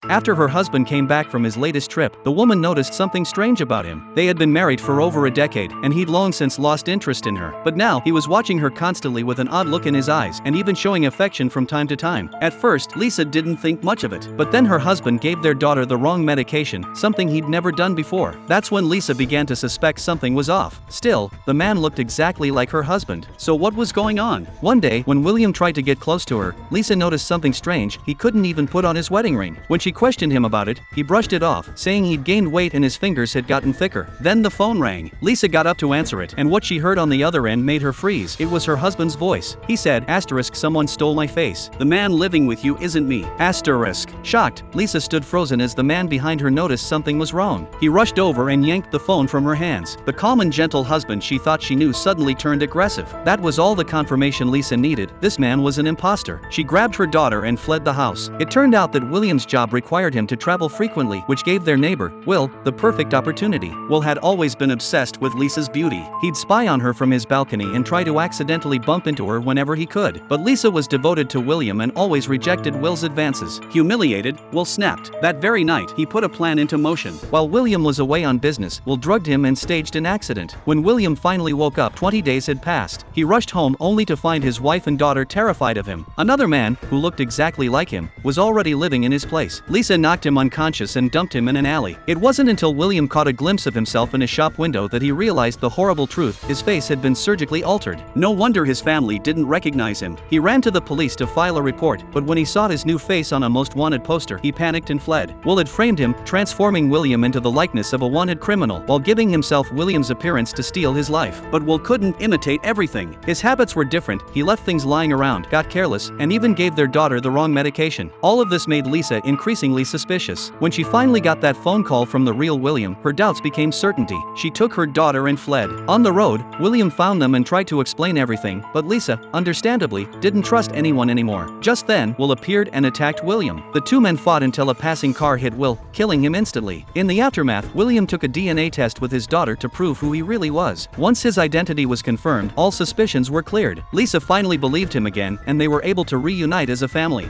After her husband came back from his latest trip, the woman noticed something strange about him. They had been married for over a decade, and he'd long since lost interest in her. But now, he was watching her constantly with an odd look in his eyes, and even showing affection from time to time. At first, Lisa didn't think much of it. But then her husband gave their daughter the wrong medication, something he'd never done before. That's when Lisa began to suspect something was off. Still, the man looked exactly like her husband. So what was going on? One day, when William tried to get close to her, Lisa noticed something strange. He couldn't even put on his wedding ring. When she questioned him about it, he brushed it off, saying he'd gained weight and his fingers had gotten thicker. Then the phone rang. Lisa got up to answer it, and what she heard on the other end made her freeze. It was her husband's voice. He said, "Someone stole my face. The man living with you isn't me." Shocked, Lisa stood frozen as the man behind her noticed something was wrong. He rushed over and yanked the phone from her hands. The calm and gentle husband she thought she knew suddenly turned aggressive. That was all the confirmation Lisa needed. This man was an imposter. She grabbed her daughter and fled the house. It turned out that William's job required him to travel frequently, which gave their neighbor, Will, the perfect opportunity. Will had always been obsessed with Lisa's beauty. He'd spy on her from his balcony and try to accidentally bump into her whenever he could. But Lisa was devoted to William and always rejected Will's advances. Humiliated, Will snapped. That very night, he put a plan into motion. While William was away on business, Will drugged him and staged an accident. When William finally woke up, 20 days had passed. He rushed home only to find his wife and daughter terrified of him. Another man, who looked exactly like him, was already living in his place. Lisa knocked him unconscious and dumped him in an alley. It wasn't until William caught a glimpse of himself in a shop window that he realized the horrible truth. His face had been surgically altered. No wonder his family didn't recognize him. He ran to the police to file a report, but when he saw his new face on a most wanted poster, he panicked and fled. Will had framed him, transforming William into the likeness of a wanted criminal, while giving himself William's appearance to steal his life. But Will couldn't imitate everything. His habits were different. He left things lying around, got careless, and even gave their daughter the wrong medication. All of this made Lisa increasingly suspicious. When she finally got that phone call from the real William, her doubts became certainty. She took her daughter and fled. On the road, William found them and tried to explain everything, but Lisa, understandably, didn't trust anyone anymore. Just then, Will appeared and attacked William. The two men fought until a passing car hit Will, killing him instantly. In the aftermath, William took a DNA test with his daughter to prove who he really was. Once his identity was confirmed, all suspicions were cleared. Lisa finally believed him again, and they were able to reunite as a family.